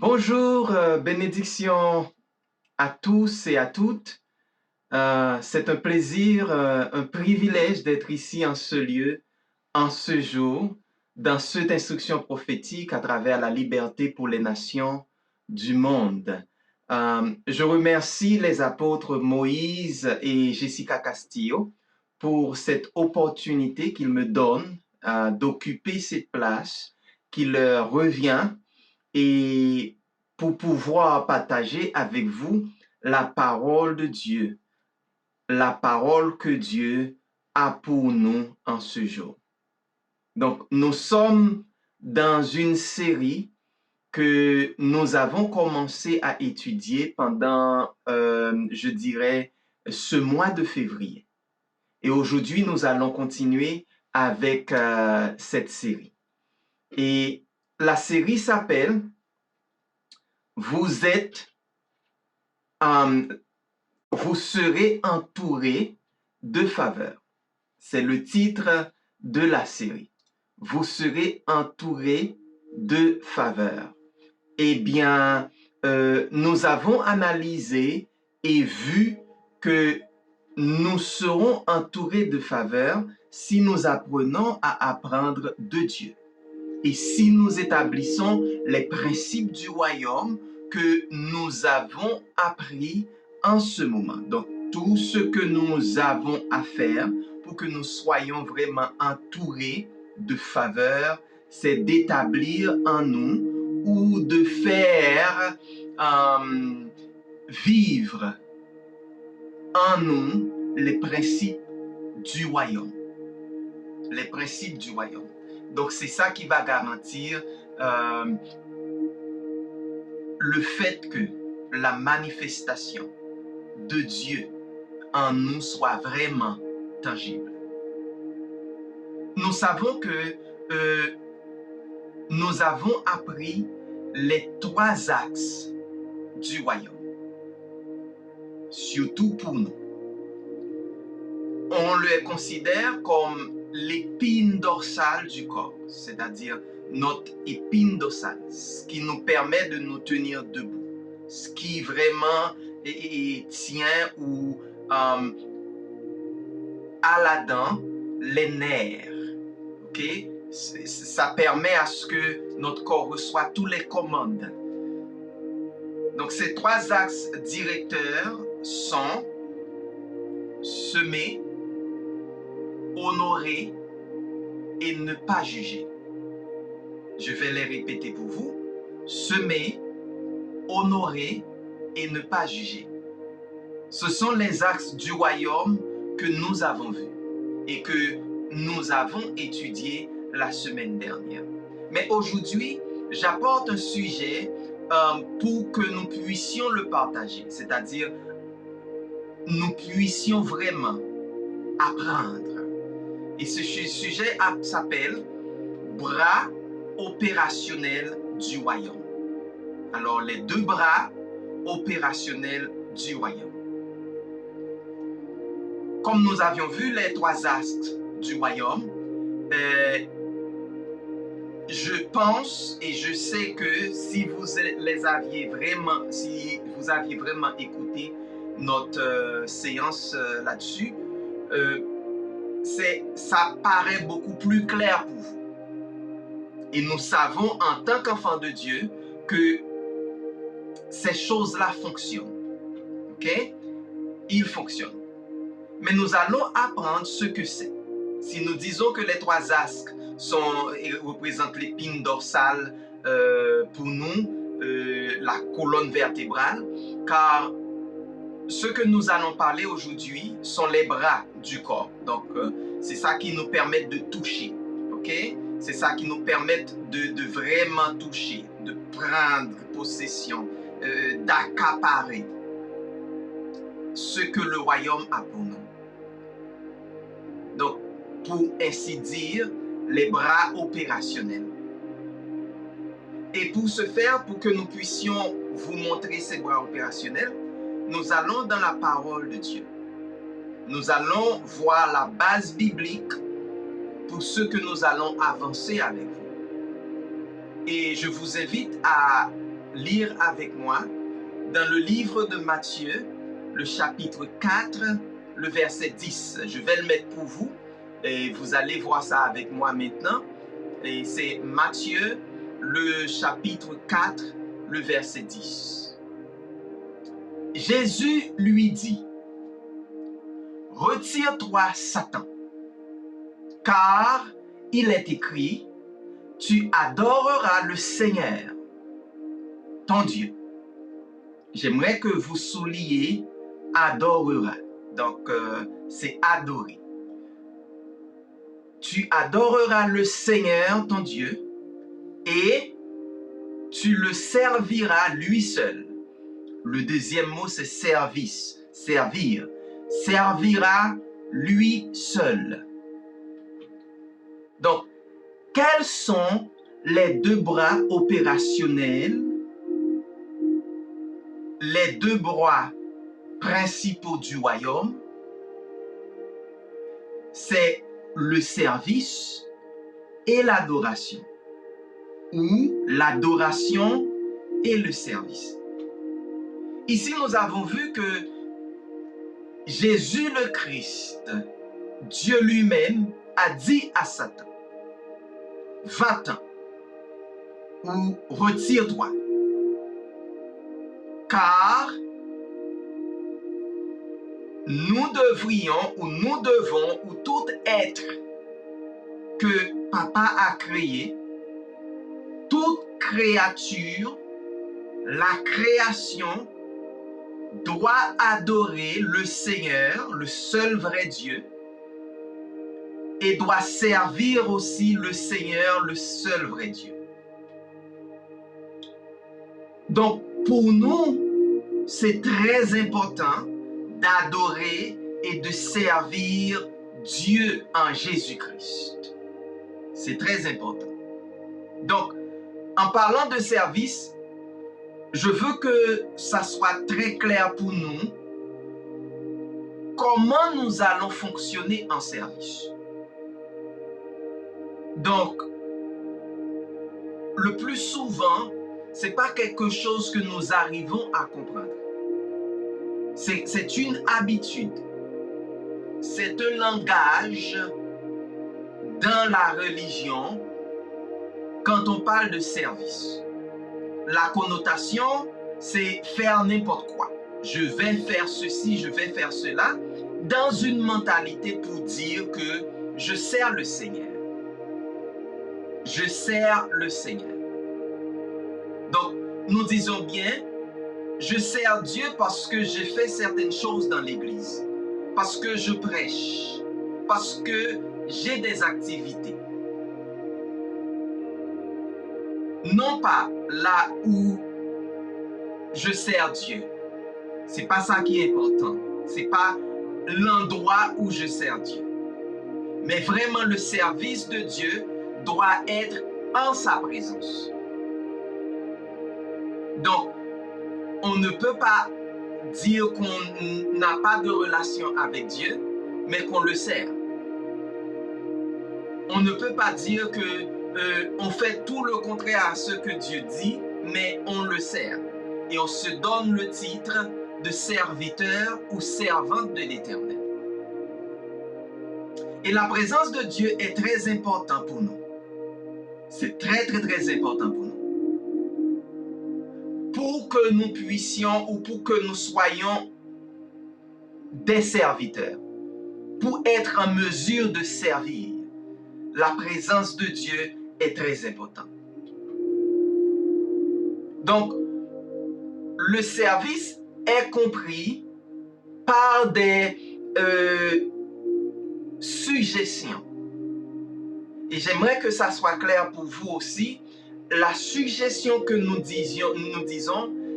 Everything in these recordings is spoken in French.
Bonjour, bénédiction à tous et à toutes. C'est un plaisir, un privilège d'être ici en ce lieu, en ce jour, dans cette instruction prophétique à travers la liberté pour les nations du monde. Je remercie les apôtres Moïse et Jessica Castillo pour cette opportunité qu'ils me donnent d'occuper cette place qui leur revient et pour pouvoir partager avec vous la parole de Dieu, la parole que Dieu a pour nous en ce jour. Donc, nous sommes dans une série que nous avons commencé à étudier pendant, je dirais, ce mois de février. Et aujourd'hui, nous allons continuer avec cette série. Et la série s'appelle Vous êtes, vous serez entouré de faveurs. C'est le titre de la série. Vous serez entouré de faveurs. Eh bien, nous avons analysé et vu que nous serons entourés de faveurs si nous apprenons à apprendre de Dieu. Et si nous établissons les principes du royaume que nous avons appris en ce moment. Donc, tout ce que nous avons à faire pour que nous soyons vraiment entourés de faveurs, c'est d'établir en nous ou de faire vivre en nous les principes du royaume. Les principes du royaume. Donc, c'est ça qui va garantir le fait que la manifestation de Dieu en nous soit vraiment tangible. Nous savons que nous avons appris les 3 axes du royaume, surtout pour nous. On le considère comme l'épine dorsale du corps, c'est-à-dire notre épine dorsale, ce qui nous permet de nous tenir debout, ce qui vraiment tient ou à la dent les nerfs. Okay? Ça permet à ce que notre corps reçoive toutes les commandes. Donc ces 3 axes directeurs sont semer, honorer et ne pas juger. Je vais les répéter pour vous. Semer, honorer et ne pas juger. Ce sont les axes du royaume que nous avons vus et que nous avons étudiés la semaine dernière. Mais aujourd'hui, j'apporte un sujet pour que nous puissions le partager, c'est-à-dire nous puissions vraiment apprendre. Et ce sujet s'appelle bras opérationnels du royaume. Alors, les 2 bras opérationnels du royaume. Comme nous avions vu les 3 axes du royaume, je pense et je sais que si vous aviez vraiment écouté notre séance là-dessus, ça paraît beaucoup plus clair pour vous. Et nous savons en tant qu'enfants de Dieu que ces choses-là fonctionnent. Ok? Ils fonctionnent. Mais nous allons apprendre ce que c'est. Si nous disons que les 3 axes représentent l'épine dorsale pour nous, la colonne vertébrale, car ce que nous allons parler aujourd'hui sont les bras du corps. Donc, c'est ça qui nous permet de toucher. Ok? C'est ça qui nous permet de vraiment toucher, de prendre possession, d'accaparer ce que le royaume a pour nous. Donc, pour ainsi dire, les bras opérationnels. Et pour ce faire, pour que nous puissions vous montrer ces bras opérationnels, nous allons dans la parole de Dieu. Nous allons voir la base biblique pour ce que nous allons avancer avec vous. Et je vous invite à lire avec moi dans le livre de Matthieu, le chapitre 4, le verset 10. Je vais le mettre pour vous et vous allez voir ça avec moi maintenant. Et c'est Matthieu, le chapitre 4, le verset 10. Jésus lui dit, « Retire-toi, Satan, car il est écrit, tu adoreras le Seigneur, ton Dieu. » J'aimerais que vous souligniez adorera. Donc, c'est adorer. Tu adoreras le Seigneur, ton Dieu, et tu le serviras lui seul. Le deuxième mot, c'est service, servir. Servira lui seul. Donc, quels sont les deux bras opérationnels, les deux bras principaux du royaume? C'est le service et l'adoration, ou l'adoration et le service. Ici, nous avons vu que Jésus le Christ, Dieu lui-même, a dit à Satan, « Va-t'en ou retire-toi, car nous devrions ou nous devons ou tout être que Papa a créé, toute créature, la création doit adorer le Seigneur, le seul vrai Dieu, et doit servir aussi le Seigneur, le seul vrai Dieu. Donc, pour nous, c'est très important d'adorer et de servir Dieu en Jésus-Christ. C'est très important. Donc, en parlant de service, je veux que ça soit très clair pour nous comment nous allons fonctionner en service. Donc, le plus souvent, ce n'est pas quelque chose que nous arrivons à comprendre. C'est une habitude. C'est un langage dans la religion quand on parle de service. La connotation, c'est faire n'importe quoi. Je vais faire ceci, je vais faire cela, dans une mentalité pour dire que je sers le Seigneur. Je sers le Seigneur. Donc, nous disons bien, je sers Dieu parce que j'ai fait certaines choses dans l'église, parce que je prêche, parce que j'ai des activités. Non pas là où je sers Dieu. C'est pas ça qui est important. C'est pas l'endroit où je sers Dieu. Mais vraiment, le service de Dieu doit être en sa présence. Donc, on ne peut pas dire qu'on n'a pas de relation avec Dieu, mais qu'on le sert. On ne peut pas dire que on fait tout le contraire à ce que Dieu dit, mais on le sert. Et on se donne le titre de serviteur ou servante de l'Éternel. Et la présence de Dieu est très importante pour nous. C'est très, très, très important pour nous. Pour que nous puissions ou pour que nous soyons des serviteurs, pour être en mesure de servir, la présence de Dieu est très importante. Donc, le service est compris par des suggestions. Et j'aimerais que ça soit clair pour vous aussi. La suggestion que nous disons,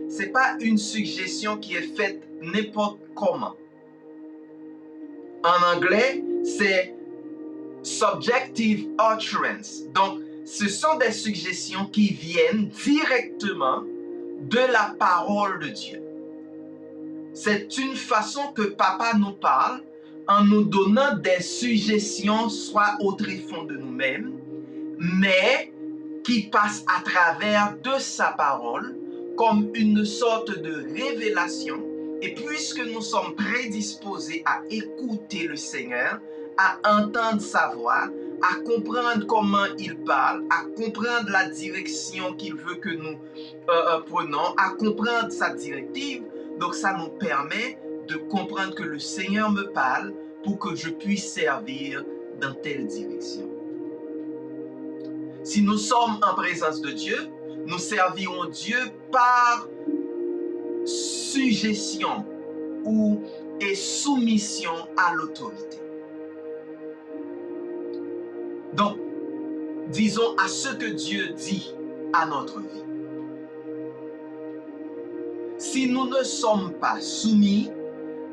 ce n'est pas une suggestion qui est faite n'importe comment. En anglais, c'est subjective utterance. Donc, ce sont des suggestions qui viennent directement de la parole de Dieu. C'est une façon que Papa nous parle en nous donnant des suggestions, soit au tréfonds de nous-mêmes, mais qui passent à travers de sa parole comme une sorte de révélation. Et puisque nous sommes prédisposés à écouter le Seigneur, à entendre sa voix, à comprendre comment il parle, à comprendre la direction qu'il veut que nous prenons, à comprendre sa directive, donc ça nous permet de comprendre que le Seigneur me parle pour que je puisse servir dans telle direction. Si nous sommes en présence de Dieu, nous servirons Dieu par suggestion et soumission à l'autorité. Donc, disons à ce que Dieu dit à notre vie. Si nous ne sommes pas soumis,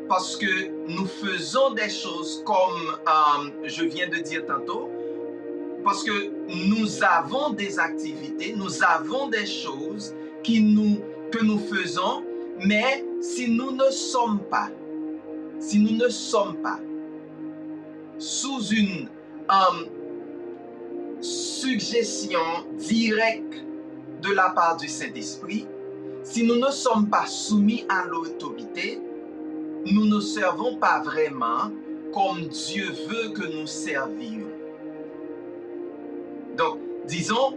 parce que nous faisons des choses comme je viens de dire tantôt, parce que nous avons des activités, nous avons des choses que nous faisons, mais si nous ne sommes pas sous une suggestion directe de la part du Saint-Esprit, si nous ne sommes pas soumis à l'autorité, nous ne servons pas vraiment comme Dieu veut que nous servions. Donc, disons,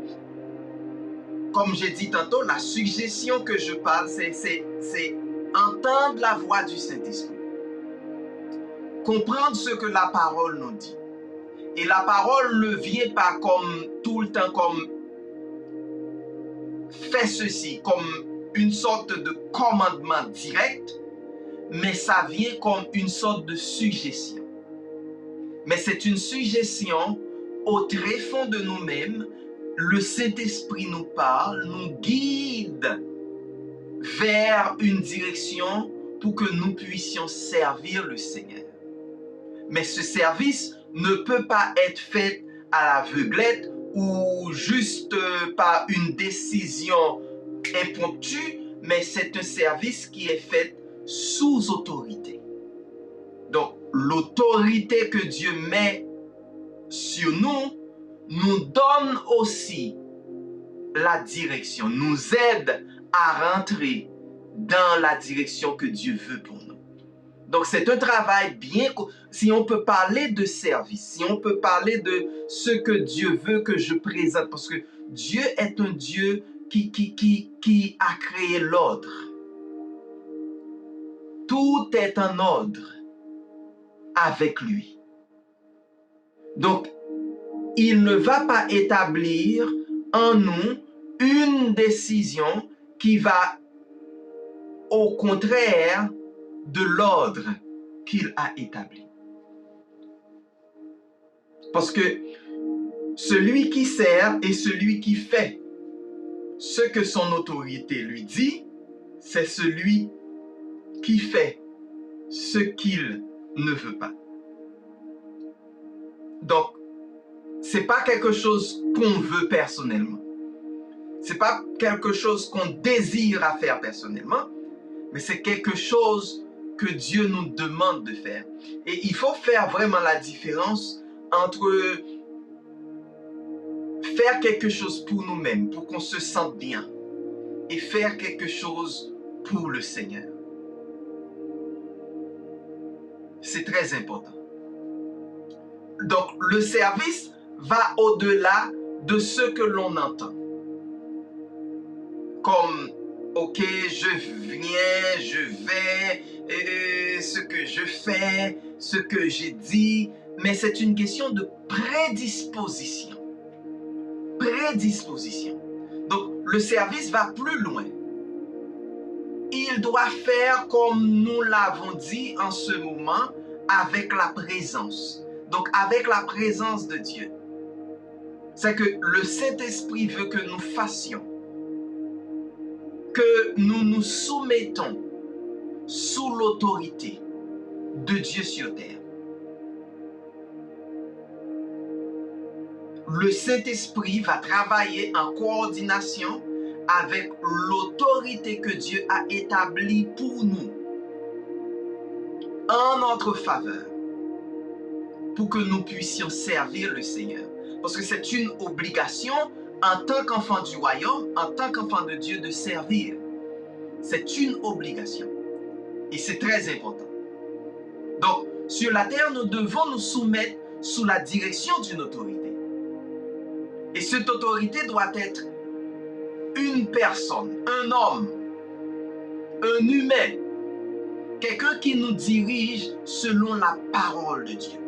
comme j'ai dit tantôt, la suggestion que je parle, c'est entendre la voix du Saint-Esprit. Comprendre ce que la parole nous dit. Et la parole ne vient pas comme tout le temps, comme fais ceci, comme une sorte de commandement direct, mais ça vient comme une sorte de suggestion. Mais c'est une suggestion au très fond de nous-mêmes. Le Saint-Esprit nous parle, nous guide vers une direction pour que nous puissions servir le Seigneur. Mais ce service ne peut pas être fait à l'aveuglette ou juste par une décision impromptue, mais c'est un service qui est fait sous autorité. Donc, l'autorité que Dieu met sur nous donne aussi la direction, nous aide à rentrer dans la direction que Dieu veut pour nous. Donc, c'est un travail bien... Si on peut parler de service, si on peut parler de ce que Dieu veut que je présente, parce que Dieu est un Dieu qui a créé l'ordre. Tout est en ordre avec lui. Donc, il ne va pas établir en nous une décision qui va au contraire de l'ordre qu'il a établi. Parce que celui qui sert et celui qui fait ce que son autorité lui dit, c'est celui qui fait ce qu'il ne veut pas. Donc, c'est pas quelque chose qu'on veut personnellement. C'est pas quelque chose qu'on désire à faire personnellement, mais c'est quelque chose que Dieu nous demande de faire. Et il faut faire vraiment la différence entre faire quelque chose pour nous-mêmes, pour qu'on se sente bien, et faire quelque chose pour le Seigneur. C'est très important. Donc, le service va au-delà de ce que l'on entend. Comme, ok, je viens, je vais, ce que je fais, ce que j'ai dit, mais c'est une question de prédisposition. Prédisposition. Donc, le service va plus loin. Il doit faire comme nous l'avons dit en ce moment, avec la présence. Donc, avec la présence de Dieu. C'est que le Saint-Esprit veut que nous fassions, que nous nous soumettons sous l'autorité de Dieu sur terre. Le Saint-Esprit va travailler en coordination avec l'autorité que Dieu a établie pour nous, en notre faveur, pour que nous puissions servir le Seigneur. Parce que c'est une obligation en tant qu'enfant du royaume, en tant qu'enfant de Dieu, de servir. c'est une obligation. Et c'est très important. Donc, sur la terre, nous devons nous soumettre sous la direction d'une autorité. Et cette autorité doit être une personne, un homme, un humain, quelqu'un qui nous dirige selon la parole de Dieu.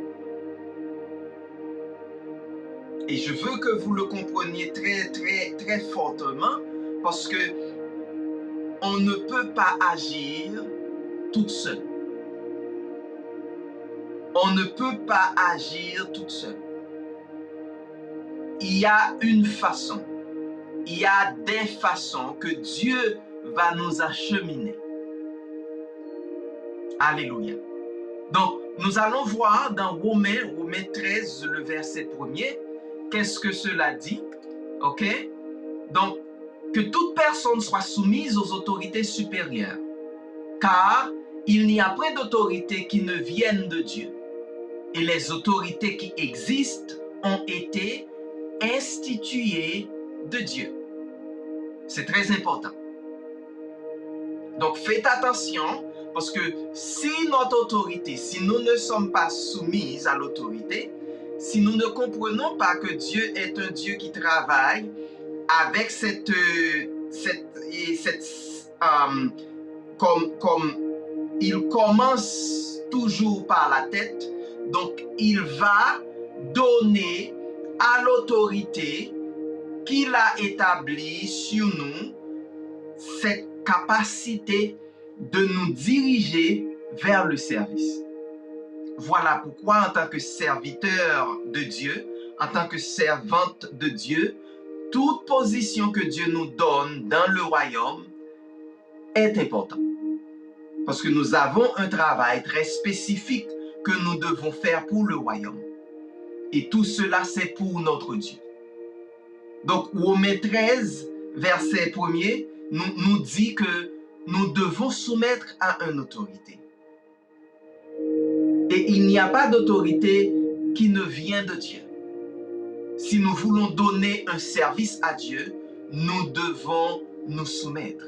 Et je veux que vous le compreniez très, très, très fortement parce que on ne peut pas agir toute seule. On ne peut pas agir toute seule. Il y a une façon, il y a des façons que Dieu va nous acheminer. Alléluia. Donc, nous allons voir dans Romains 13, le verset 1er, qu'est-ce que cela dit? Ok? Donc, que toute personne soit soumise aux autorités supérieures, car il n'y a point d'autorité qui ne vienne de Dieu. Et les autorités qui existent ont été instituées de Dieu. C'est très important. Donc, faites attention, parce que si notre autorité, si nous ne sommes pas soumis à l'autorité, si nous ne comprenons pas que Dieu est un Dieu qui travaille avec comme il commence toujours par la tête, donc il va donner à l'autorité qu'il a établie sur nous cette capacité de nous diriger vers le service. Voilà pourquoi en tant que serviteur de Dieu, en tant que servante de Dieu, toute position que Dieu nous donne dans le royaume est importante. Parce que nous avons un travail très spécifique que nous devons faire pour le royaume. Et tout cela, c'est pour notre Dieu. Donc, Romains 13, verset 1er, nous dit que nous devons soumettre à une autorité. Et il n'y a pas d'autorité qui ne vient de Dieu. Si nous voulons donner un service à Dieu, nous devons nous soumettre.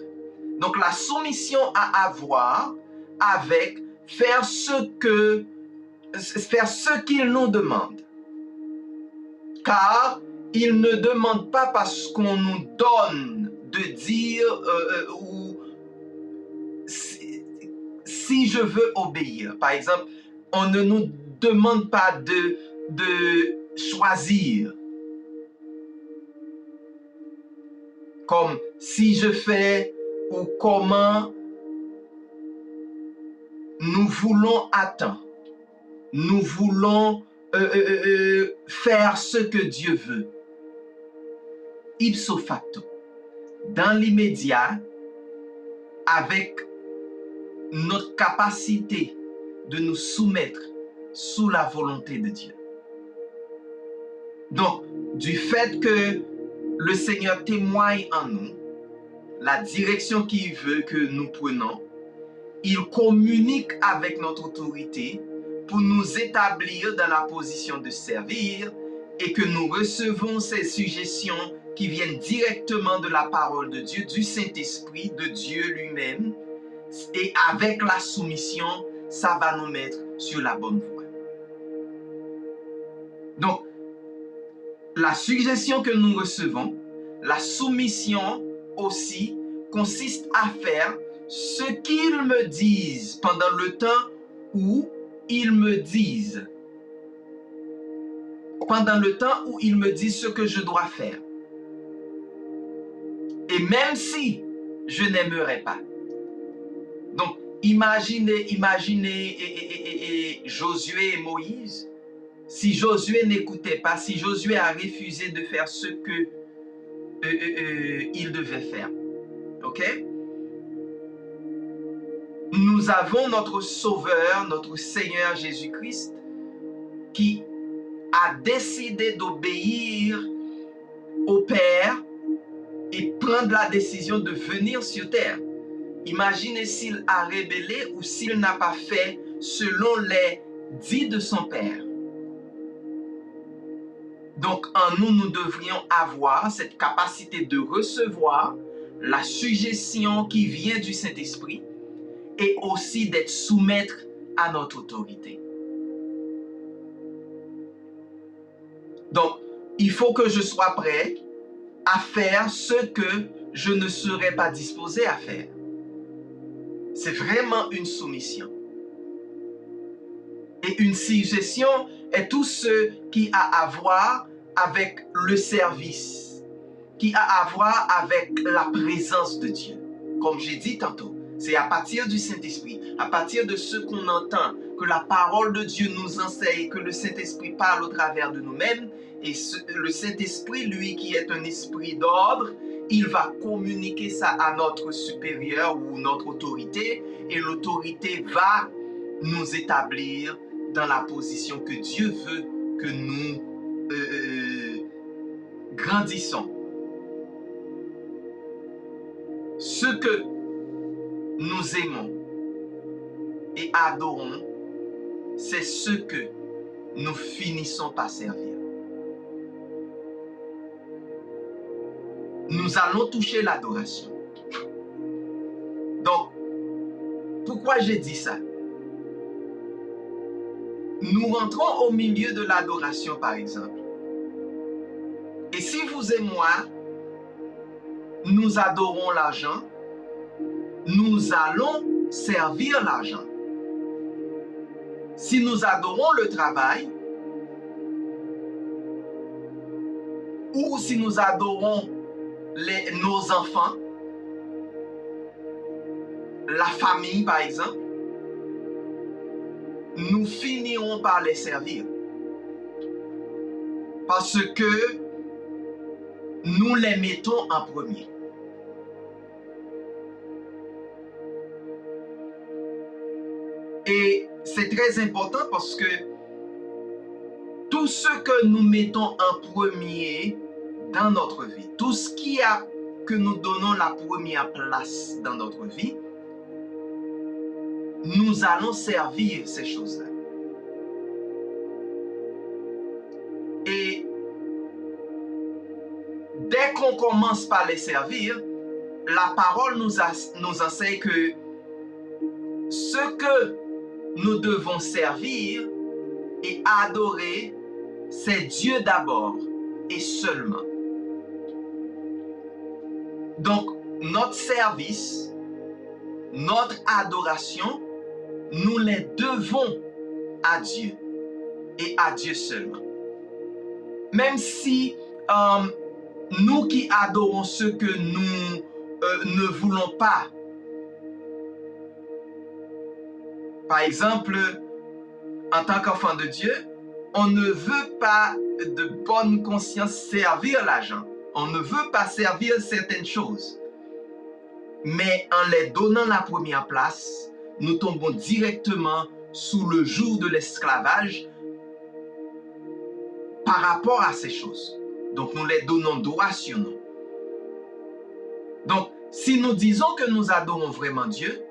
Donc la soumission à avoir avec faire ce qu'il nous demande. Car il ne demande pas parce qu'on nous donne de dire ou si je veux obéir. Par exemple, on ne nous demande pas de choisir. Comme si je fais ou comment nous voulons attendre. Nous voulons faire ce que Dieu veut. Ipso facto. Dans l'immédiat, avec notre capacité de nous soumettre sous la volonté de Dieu. Donc, du fait que le Seigneur témoigne en nous la direction qu'il veut que nous prenions, il communique avec notre autorité pour nous établir dans la position de servir et que nous recevons ces suggestions qui viennent directement de la parole de Dieu, du Saint-Esprit, de Dieu lui-même. Et avec la soumission, ça va nous mettre sur la bonne voie. Donc, la suggestion que nous recevons, la soumission aussi, consiste à faire ce qu'ils me disent pendant le temps où ils me disent. Pendant le temps où ils me disent ce que je dois faire. Et même si je n'aimerais pas. Donc, imaginez Josué et Moïse. Si Josué n'écoutait pas, si Josué a refusé de faire ce que il devait faire. Ok? Nous avons notre Sauveur, notre Seigneur Jésus-Christ, qui a décidé d'obéir au Père et prendre la décision de venir sur terre. Imaginez s'il a rébellé ou s'il n'a pas fait selon les dits de son Père. Donc, en nous, nous devrions avoir cette capacité de recevoir la suggestion qui vient du Saint-Esprit et aussi d'être soumettre à notre autorité. Donc, il faut que je sois prêt à faire ce que je ne serais pas disposé à faire. C'est vraiment une soumission. Et une suggestion est tout ce qui a à voir avec le service, qui a à voir avec la présence de Dieu. Comme j'ai dit tantôt, c'est à partir du Saint-Esprit, à partir de ce qu'on entend, que la parole de Dieu nous enseigne, que le Saint-Esprit parle au travers de nous-mêmes. Et le Saint-Esprit, lui qui est un esprit d'ordre, il va communiquer ça à notre supérieur ou notre autorité. Et l'autorité va nous établir dans la position que Dieu veut que nous grandissons. Ce que nous aimons et adorons, c'est ce que nous finissons par servir. Nous allons toucher l'adoration. Donc, pourquoi j'ai dit ça? Nous rentrons au milieu de l'adoration, par exemple. Et si vous et moi, nous adorons l'argent, nous allons servir l'argent. Si nous adorons le travail, ou si nous adorons nos enfants, la famille par exemple, nous finirons par les servir. Parce que nous les mettons en premier. Et c'est très important parce que tout ce que nous mettons en premier dans notre vie, tout ce que nous donnons la première place dans notre vie, nous allons servir ces choses-là. Et dès qu'on commence par les servir, la parole nous enseigne que ce que nous devons servir et adorer, c'est Dieu d'abord et seulement. Donc, notre service, notre adoration, nous les devons à Dieu et à Dieu seulement. Même si nous qui adorons ce que nous ne voulons pas, par exemple, en tant qu'enfant de Dieu, on ne veut pas de bonne conscience servir l'argent. On ne veut pas servir certaines choses. Mais en les donnant la première place, nous tombons directement sous le joug de l'esclavage par rapport à ces choses. Donc nous les donnons droit sur nous. Donc si nous disons que nous adorons vraiment Dieu,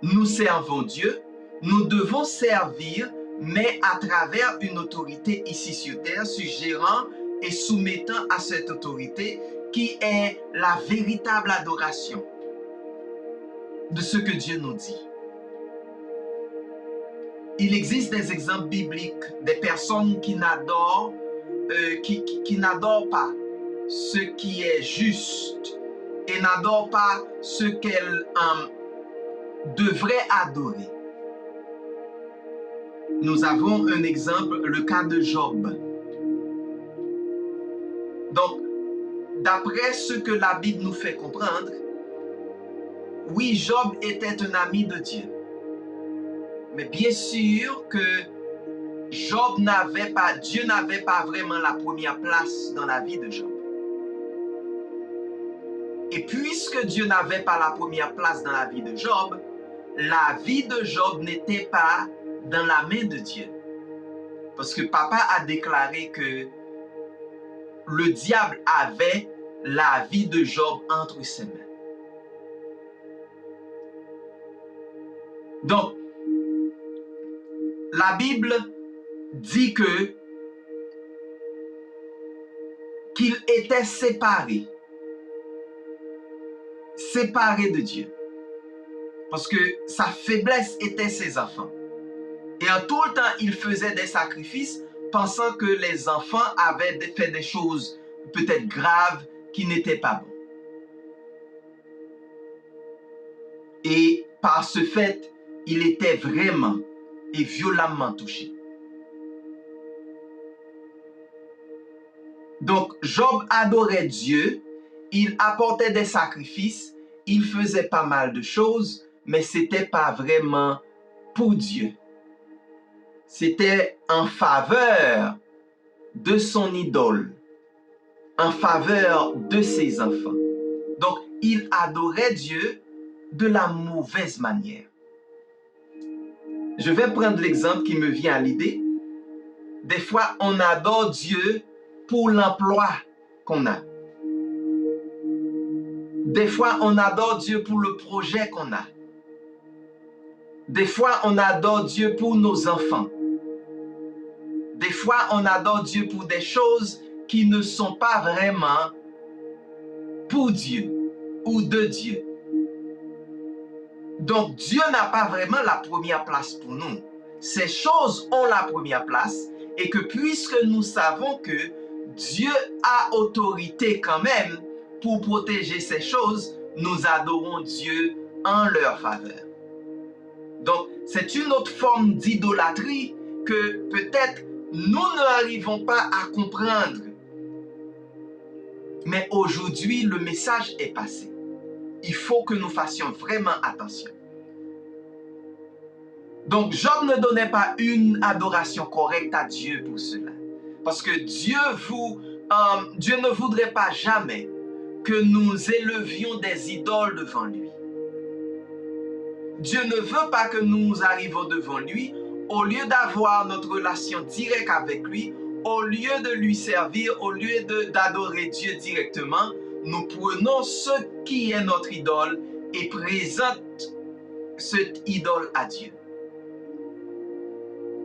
nous servons Dieu, nous devons servir, mais à travers une autorité ici sur terre, suggérant et soumettant à cette autorité qui est la véritable adoration de ce que Dieu nous dit. Il existe des exemples bibliques des personnes qui n'adorent pas ce qui est juste et n'adorent pas ce qu'elles devraient adorer. Nous avons un exemple, le cas de Job. Donc, d'après ce que la Bible nous fait comprendre, oui, Job était un ami de Dieu. Mais bien sûr que Dieu n'avait pas vraiment la première place dans la vie de Job. Et puisque Dieu n'avait pas la première place dans la vie de Job, la vie de Job n'était pas dans la main de Dieu. Parce que papa a déclaré que le diable avait la vie de Job entre ses mains. Donc, la Bible dit qu'il était séparé séparé de Dieu. Parce que sa faiblesse était ses enfants. Et en tout le temps, il faisait des sacrifices pensant que les enfants avaient fait des choses peut-être graves qui n'étaient pas bonnes. Et par ce fait, il était vraiment et violemment touché. Donc, Job adorait Dieu, il apportait des sacrifices, il faisait pas mal de choses, mais c'était pas vraiment pour Dieu. C'était en faveur de son idole, en faveur de ses enfants. Donc, il adorait Dieu de la mauvaise manière. Je vais prendre l'exemple qui me vient à l'idée. Des fois, on adore Dieu pour l'emploi qu'on a. Des fois, on adore Dieu pour le projet qu'on a. Des fois, on adore Dieu pour nos enfants. Des fois, on adore Dieu pour des choses qui ne sont pas vraiment pour Dieu ou de Dieu. Donc, Dieu n'a pas vraiment la première place pour nous. Ces choses ont la première place et que puisque nous savons que Dieu a autorité quand même pour protéger ces choses, nous adorons Dieu en leur faveur. Donc, c'est une autre forme d'idolâtrie que peut-être nous n'arrivons pas à comprendre. Mais aujourd'hui, le message est passé. Il faut que nous fassions vraiment attention. Donc, Job ne donnait pas une adoration correcte à Dieu pour cela. Parce que Dieu ne voudrait pas jamais que nous élevions des idoles devant lui. Dieu ne veut pas que nous arrivions devant lui, au lieu d'avoir notre relation directe avec lui, au lieu de lui servir, au lieu d'adorer Dieu directement, nous prenons ce qui est notre idole et présentons cette idole à Dieu.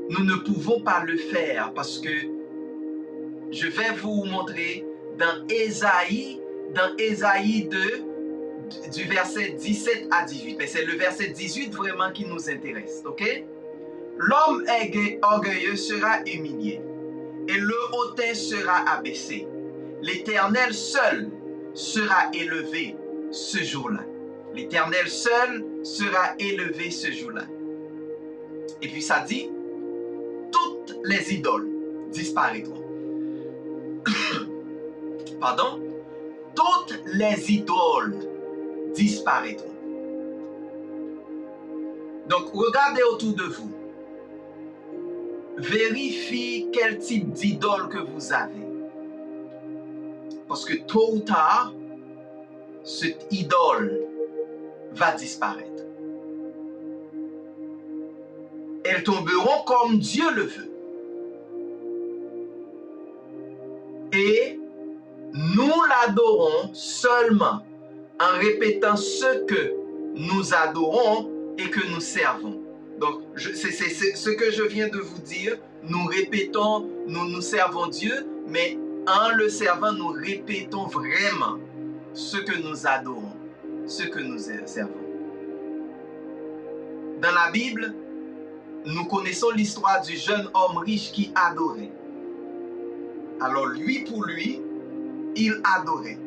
Nous ne pouvons pas le faire parce que je vais vous montrer dans Ésaïe 2, du verset 17 à 18. Mais c'est le verset 18 vraiment qui nous intéresse, ok? L'homme orgueilleux sera humilié et le hautain sera abaissé. L'Éternel seul sera élevé ce jour-là. L'Éternel seul sera élevé ce jour-là. Et puis ça dit, toutes les idoles disparaîtront. Pardon? Toutes les idoles disparaîtront. Donc, regardez autour de vous. Vérifiez quel type d'idole que vous avez. Parce que tôt ou tard, cette idole va disparaître. Elles tomberont comme Dieu le veut. Et nous l'adorons seulement en répétant ce que nous adorons et que nous servons. Donc, c'est ce que je viens de vous dire. Nous répétons, nous servons Dieu, mais en le servant, nous répétons vraiment ce que nous adorons, ce que nous servons. Dans la Bible, nous connaissons l'histoire du jeune homme riche qui adorait. Alors lui, pour lui, il adorait.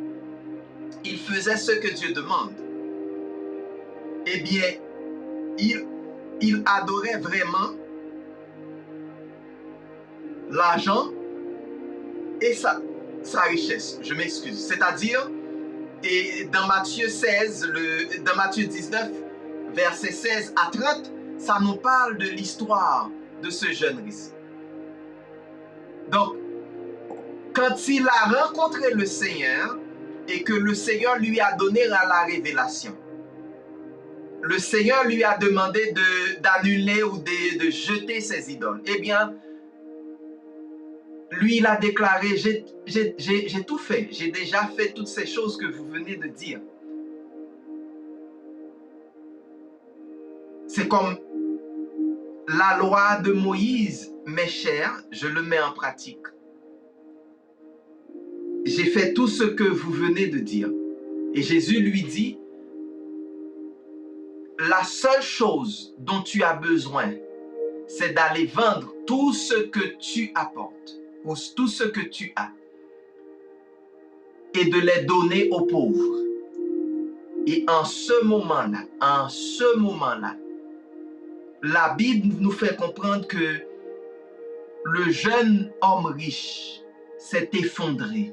Il faisait ce que Dieu demande. Eh bien, il adorait vraiment l'argent et sa richesse. Je m'excuse. C'est-à-dire, et dans Matthieu 19, versets 16 à 30, ça nous parle de l'histoire de ce jeune riche. Donc, quand il a rencontré le Seigneur et que le Seigneur lui a donné la révélation, le Seigneur lui a demandé d'annuler ou de jeter ses idoles. Eh bien, lui, il a déclaré, j'ai tout fait. J'ai déjà fait toutes ces choses que vous venez de dire. C'est comme la loi de Moïse m'est chère, je le mets en pratique. J'ai fait tout ce que vous venez de dire. Et Jésus lui dit, la seule chose dont tu as besoin, c'est d'aller vendre tout ce que tu apportes, ou tout ce que tu as, et de les donner aux pauvres. Et en ce moment-là, la Bible nous fait comprendre que le jeune homme riche s'est effondré.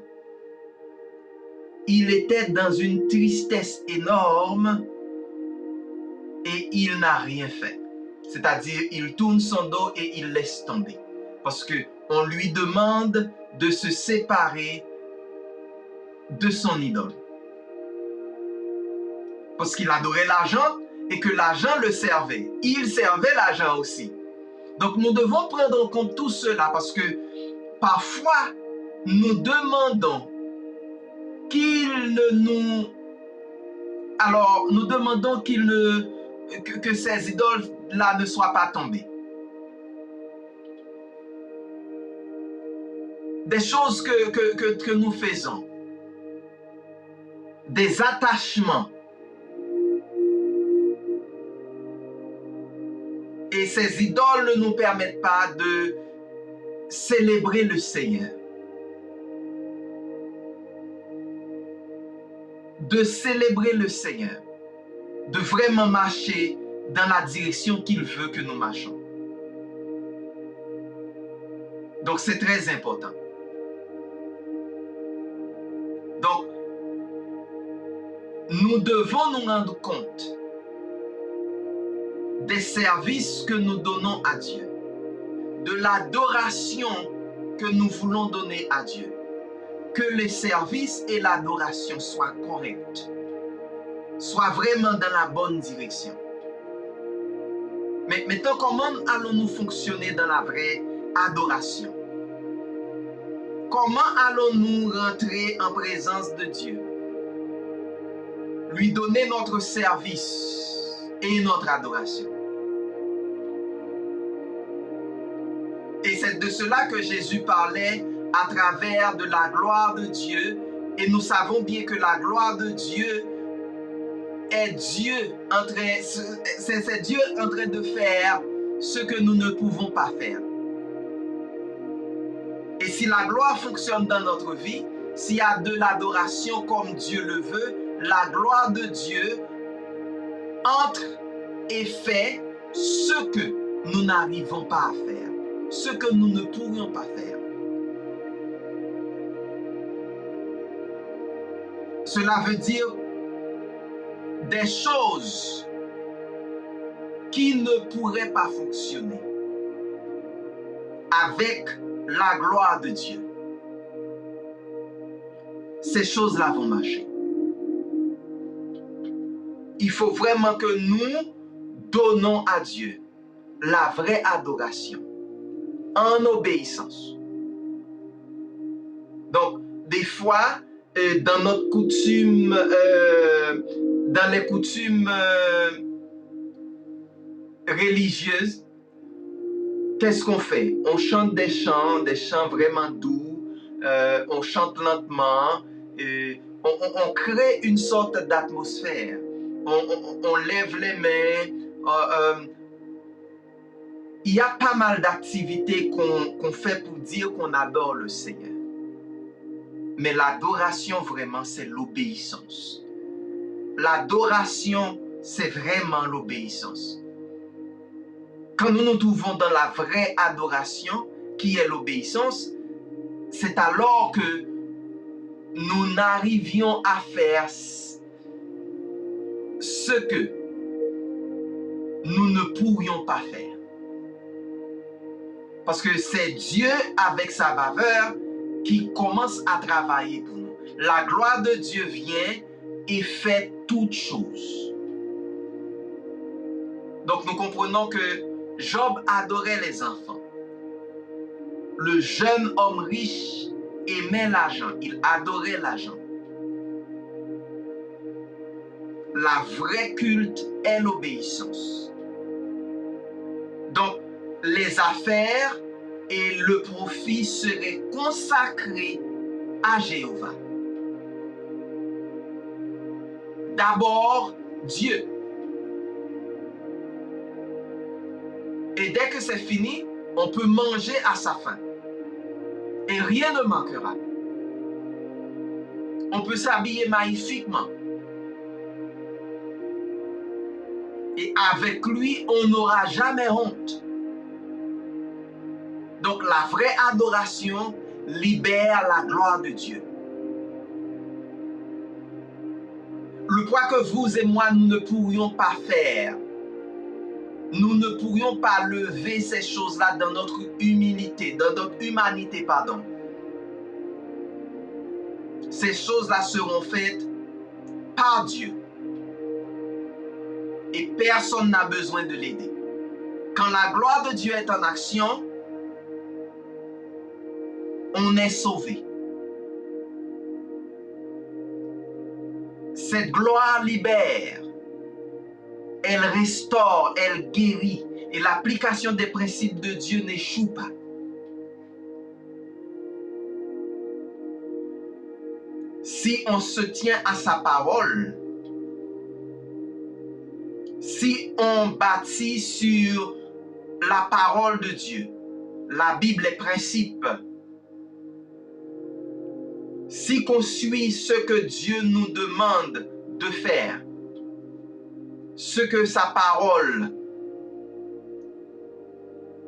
Il était dans une tristesse énorme et il n'a rien fait. C'est-à-dire, il tourne son dos et il laisse tomber. Parce qu'on lui demande de se séparer de son idole. Parce qu'il adorait l'argent et que l'argent le servait. Il servait l'argent aussi. Donc nous devons prendre en compte tout cela parce que parfois nous demandons que ces idoles-là ne soient pas tombées. Des choses que nous faisons, des attachements. Et ces idoles ne nous permettent pas de célébrer le Seigneur. De célébrer le Seigneur. De vraiment marcher dans la direction qu'il veut que nous marchions. Donc c'est très important. Donc, nous devons nous rendre compte des services que nous donnons à Dieu, de l'adoration que nous voulons donner à Dieu, que les services et l'adoration soient corrects, soient vraiment dans la bonne direction. Mais maintenant, comment allons-nous fonctionner dans la vraie adoration? Comment allons-nous rentrer en présence de Dieu? Lui donner notre service et notre adoration. Et c'est de cela que Jésus parlait à travers de la gloire de Dieu. Et nous savons bien que la gloire de Dieu est Dieu c'est Dieu en train de faire ce que nous ne pouvons pas faire. Et si la gloire fonctionne dans notre vie, s'il y a de l'adoration comme Dieu le veut, la gloire de Dieu entre et fait ce que nous n'arrivons pas à faire, ce que nous ne pourrions pas faire. Cela veut dire des choses qui ne pourraient pas fonctionner avec la gloire de Dieu. Ces choses-là vont marcher. Il faut vraiment que nous donnons à Dieu la vraie adoration en obéissance. Donc, des fois, dans notre coutume, dans les coutumes religieuses, qu'est-ce qu'on fait? On chante des chants vraiment doux, on chante lentement, on crée une sorte d'atmosphère. On lève les mains. Il y a pas mal d'activités qu'on fait pour dire qu'on adore le Seigneur. Mais l'adoration, vraiment, c'est l'obéissance. L'adoration, c'est vraiment l'obéissance. Quand nous nous trouvons dans la vraie adoration, qui est l'obéissance, c'est alors que nous n'arrivions à faire ce que nous ne pourrions pas faire. Parce que c'est Dieu, avec sa faveur, qui commence à travailler pour nous. La gloire de Dieu vient et fait toutes choses. Donc nous comprenons que Job adorait les enfants. Le jeune homme riche aimait l'argent, il adorait l'argent. La vraie culte est l'obéissance. Donc, les affaires et le profit seraient consacrés à Jéhovah. D'abord, Dieu. Et dès que c'est fini, on peut manger à sa faim. Et rien ne manquera. On peut s'habiller magnifiquement. Et avec lui, on n'aura jamais honte. Donc la vraie adoration libère la gloire de Dieu. Le poids que vous et moi, nous ne pourrions pas faire, nous ne pourrions pas lever ces choses-là dans notre humilité, dans notre humanité, pardon. Ces choses-là seront faites par Dieu. Et personne n'a besoin de l'aider. Quand la gloire de Dieu est en action, on est sauvé. Cette gloire libère, elle restaure, elle guérit. Et l'application des principes de Dieu n'échoue pas. Si on se tient à sa parole, si on bâtit sur la parole de Dieu, la Bible, les principes, si on suit ce que Dieu nous demande de faire, ce que sa parole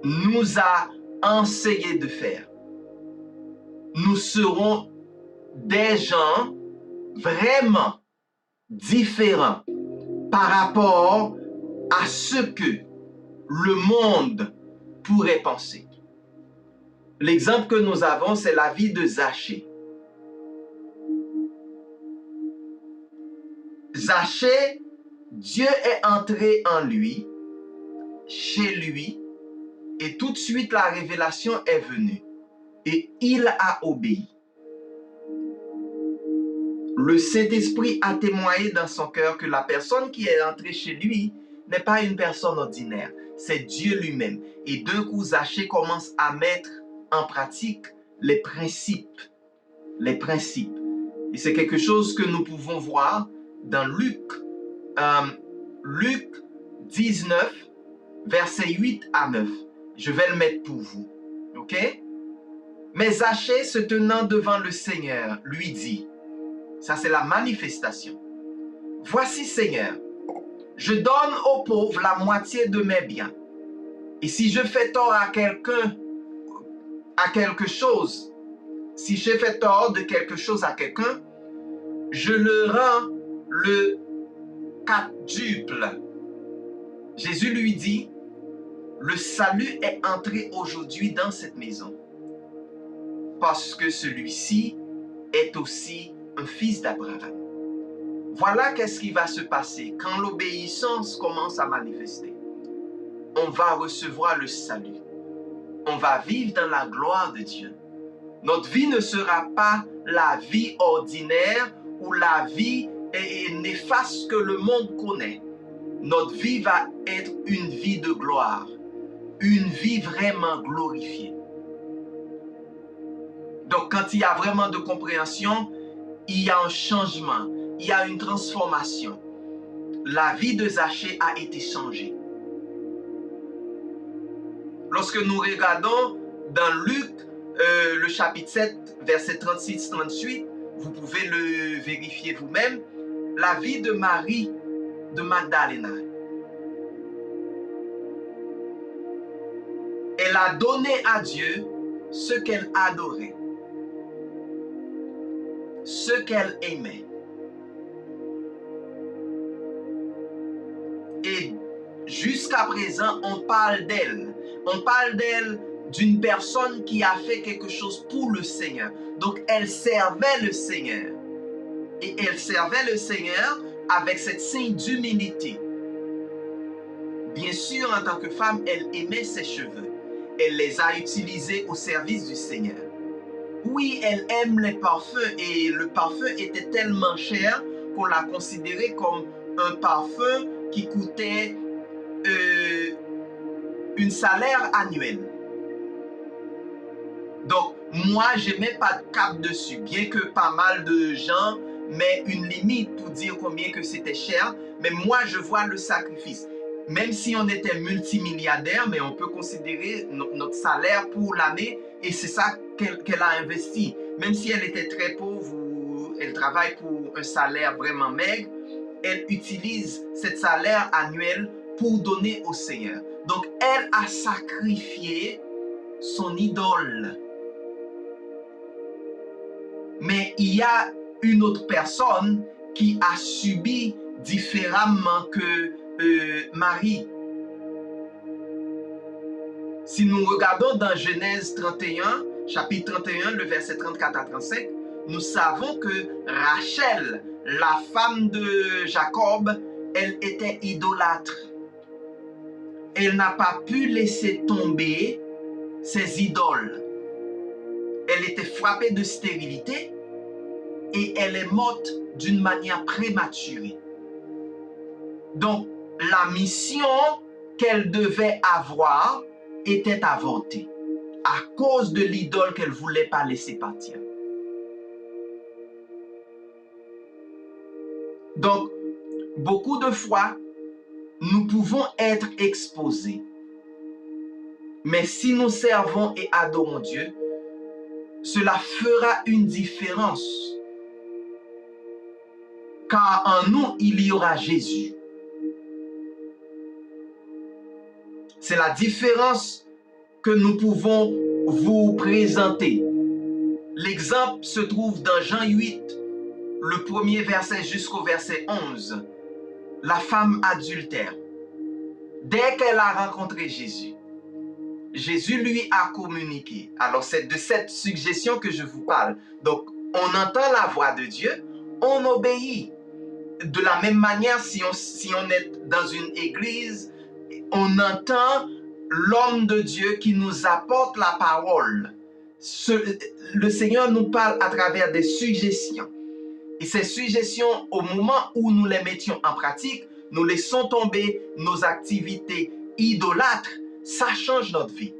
nous a enseigné de faire, nous serons des gens vraiment différents par rapport à ce que le monde pourrait penser. L'exemple que nous avons, c'est la vie de Zachée. Zachée, Dieu est entré en lui, chez lui, et tout de suite la révélation est venue. Et il a obéi. Le Saint-Esprit a témoigné dans son cœur que la personne qui est entrée chez lui n'est pas une personne ordinaire, c'est Dieu lui-même. Et d'un coup, Zachée commence à mettre en pratique les principes. Les principes. Et c'est quelque chose que nous pouvons voir dans Luc 19, versets 8 à 9. Je vais le mettre pour vous. OK? Mais Zachée, se tenant devant le Seigneur, lui dit, ça c'est la manifestation. Voici, Seigneur, je donne aux pauvres la moitié de mes biens. Et si je fais tort à quelqu'un, à quelque chose, si j'ai fait tort de quelque chose à quelqu'un, je le rends le quadruple. Jésus lui dit, le salut est entré aujourd'hui dans cette maison, parce que celui-ci est aussi un fils d'Abraham. Voilà qu'est-ce qui va se passer quand l'obéissance commence à manifester. On va recevoir le salut. On va vivre dans la gloire de Dieu. Notre vie ne sera pas la vie ordinaire ou la vie néfaste que le monde connaît. Notre vie va être une vie de gloire, une vie vraiment glorifiée. Donc quand il y a vraiment de compréhension, il y a un changement, il y a une transformation. La vie de Zachée a été changée. Lorsque nous regardons dans Luc, le chapitre 7, verset 36-38, vous pouvez le vérifier vous-même, la vie de Marie de Magdalena. Elle a donné à Dieu ce qu'elle adorait, ce qu'elle aimait. Et jusqu'à présent, on parle d'elle. On parle d'elle d'une personne qui a fait quelque chose pour le Seigneur. Donc, elle servait le Seigneur. Et elle servait le Seigneur avec cette signe d'humilité. Bien sûr, en tant que femme, elle aimait ses cheveux. Elle les a utilisés au service du Seigneur. Oui, elle aime les parfums et le parfum était tellement cher qu'on l'a considéré comme un parfum qui coûtait un salaire annuel. Donc, moi, je ne mets pas de cap dessus, bien que pas mal de gens mettent une limite pour dire combien que c'était cher, mais moi, je vois le sacrifice. même si on était multimilliardaire, mais on peut considérer notre salaire pour l'année, et c'est ça qu'elle a investi. Même si elle était très pauvre ou elle travaille pour un salaire vraiment maigre, elle utilise cet salaire annuel pour donner au Seigneur. Donc, elle a sacrifié son idole. Mais il y a une autre personne qui a subi différemment que Marie. Si nous regardons dans Genèse 31, chapitre 31, le verset 34 à 35, nous savons que Rachel, la femme de Jacob, elle était idolâtre. Elle n'a pas pu laisser tomber ses idoles. Elle était frappée de stérilité et elle est morte d'une manière prématurée. Donc, la mission qu'elle devait avoir était avortée à cause de l'idole qu'elle ne voulait pas laisser partir. Donc, beaucoup de fois, nous pouvons être exposés. Mais si nous servons et adorons Dieu, cela fera une différence. Car en nous, il y aura Jésus. C'est la différence que nous pouvons vous présenter. L'exemple se trouve dans Jean 8, le premier verset jusqu'au verset 11. La femme adultère. Dès qu'elle a rencontré Jésus, Jésus lui a communiqué. Alors c'est de cette suggestion que je vous parle. Donc on entend la voix de Dieu, on obéit. De la même manière, si on est dans une église, on entend l'homme de Dieu qui nous apporte la parole. Le Seigneur nous parle à travers des suggestions. Et ces suggestions, au moment où nous les mettions en pratique, nous laissons tomber nos activités idolâtres, ça change notre vie.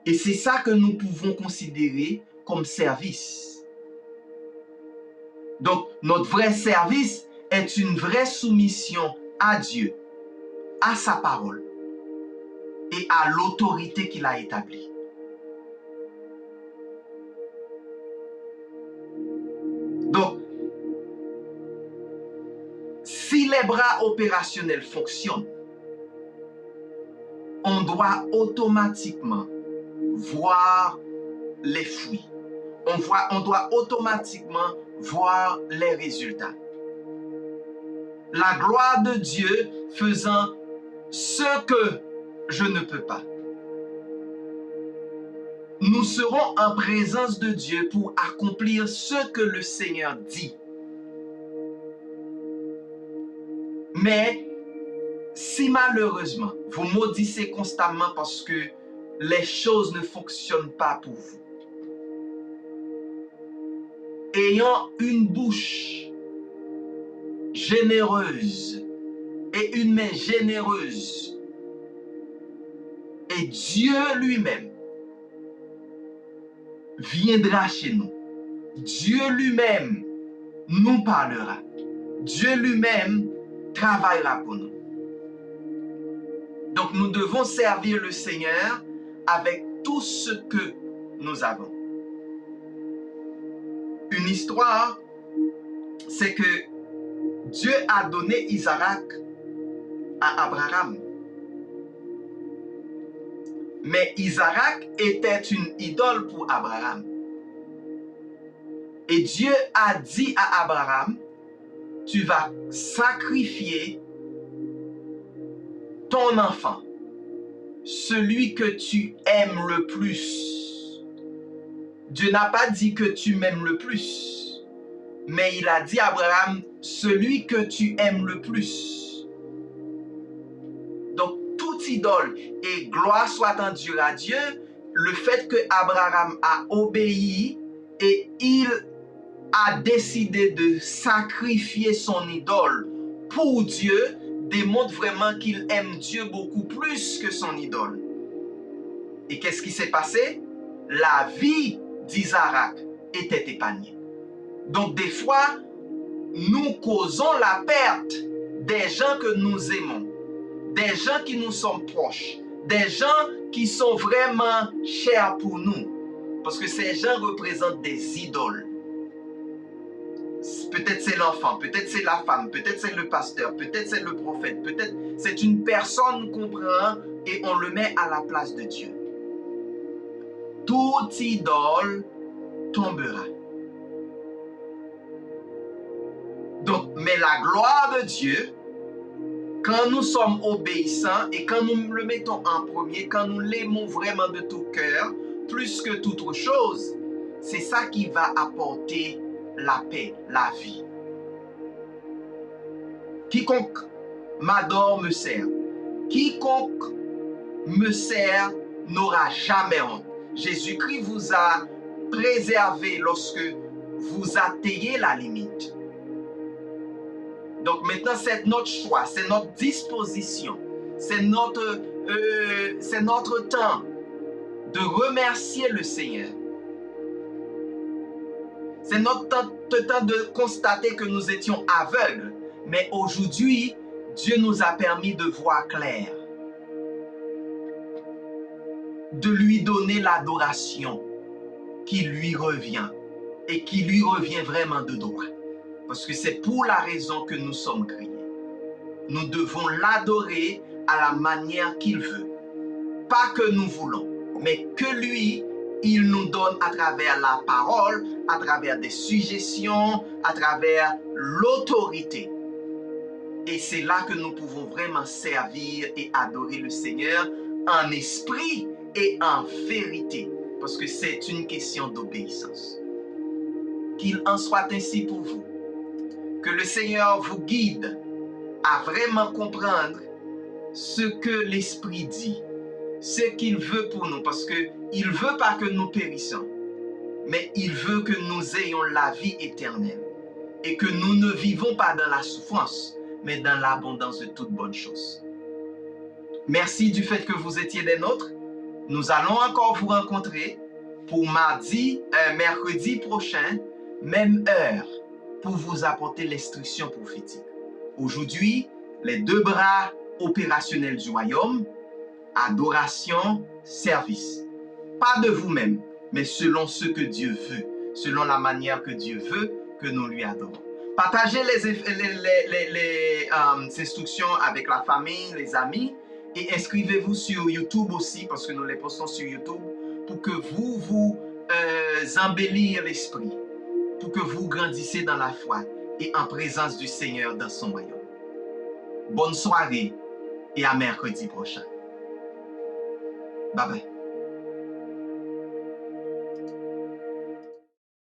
Et c'est ça que nous pouvons considérer comme service. Donc, notre vrai service est une vraie soumission à Dieu, à sa parole et à l'autorité qu'il a établie. Donc, si les bras opérationnels fonctionnent, on doit automatiquement voir les fruits. On doit automatiquement voir les résultats. La gloire de Dieu faisant ce que je ne peux pas. Nous serons en présence de Dieu pour accomplir ce que le Seigneur dit. Mais si malheureusement, vous maudissez constamment parce que les choses ne fonctionnent pas pour vous, ayant une bouche généreuse et une main généreuse, et Dieu lui-même viendra chez nous. Dieu lui-même nous parlera. Dieu lui-même travaillera pour nous. Donc nous devons servir le Seigneur avec tout ce que nous avons. Une histoire, c'est que Dieu a donné Isaac à Abraham. Mais Isaac était une idole pour Abraham. Et Dieu a dit à Abraham, tu vas sacrifier ton enfant, celui que tu aimes le plus. Dieu n'a pas dit que tu m'aimes le plus, mais il a dit à Abraham, celui que tu aimes le plus. Donc, toute idole, et gloire soit en Dieu à Dieu, le fait que Abraham a obéi et il a décidé de sacrifier son idole pour Dieu, démontre vraiment qu'il aime Dieu beaucoup plus que son idole. Et qu'est-ce qui s'est passé? La vie d'Isaac était épargnée. Donc des fois, nous causons la perte des gens que nous aimons, des gens qui nous sont proches, des gens qui sont vraiment chers pour nous. Parce que ces gens représentent des idoles. Peut-être c'est l'enfant, peut-être c'est la femme, peut-être c'est le pasteur, peut-être c'est le prophète, peut-être c'est une personne qu'on prend et on le met à la place de Dieu. Toute idole tombera. Donc, mais la gloire de Dieu, quand nous sommes obéissants et quand nous le mettons en premier, quand nous l'aimons vraiment de tout cœur, plus que toute autre chose, c'est ça qui va apporter la paix, la vie. Quiconque m'adore me sert. Quiconque me sert n'aura jamais honte. Jésus-Christ vous a préservé lorsque vous atteignez la limite. Donc maintenant, c'est notre choix, c'est notre disposition, c'est notre temps de remercier le Seigneur. C'est notre temps de constater que nous étions aveugles, mais aujourd'hui, Dieu nous a permis de voir clair, de lui donner l'adoration qui lui revient et qui lui revient vraiment de droit. Parce que c'est pour la raison que nous sommes créés. Nous devons l'adorer à la manière qu'il veut. Pas que nous voulons, mais que lui, il nous donne à travers la parole, à travers des suggestions, à travers l'autorité. Et c'est là que nous pouvons vraiment servir et adorer le Seigneur en esprit et en vérité. Parce que c'est une question d'obéissance. Qu'il en soit ainsi pour vous. Que le Seigneur vous guide à vraiment comprendre ce que l'Esprit dit, ce qu'il veut pour nous, parce qu'il ne veut pas que nous périssions, mais il veut que nous ayons la vie éternelle et que nous ne vivons pas dans la souffrance, mais dans l'abondance de toutes bonnes choses. Merci du fait que vous étiez des nôtres. Nous allons encore vous rencontrer pour mercredi prochain, même heure, pour vous apporter l'instruction prophétique. Aujourd'hui, les deux bras opérationnels du royaume, adoration, service. Pas de vous-même, mais selon ce que Dieu veut, selon la manière que Dieu veut que nous lui adorons. Partagez les instructions avec la famille, les amis, et inscrivez-vous sur YouTube aussi, parce que nous les postons sur YouTube, pour que vous embellissez l'esprit, pour que vous grandissiez dans la foi et en présence du Seigneur dans son royaume. Bonne soirée et à mercredi prochain. Bye bye.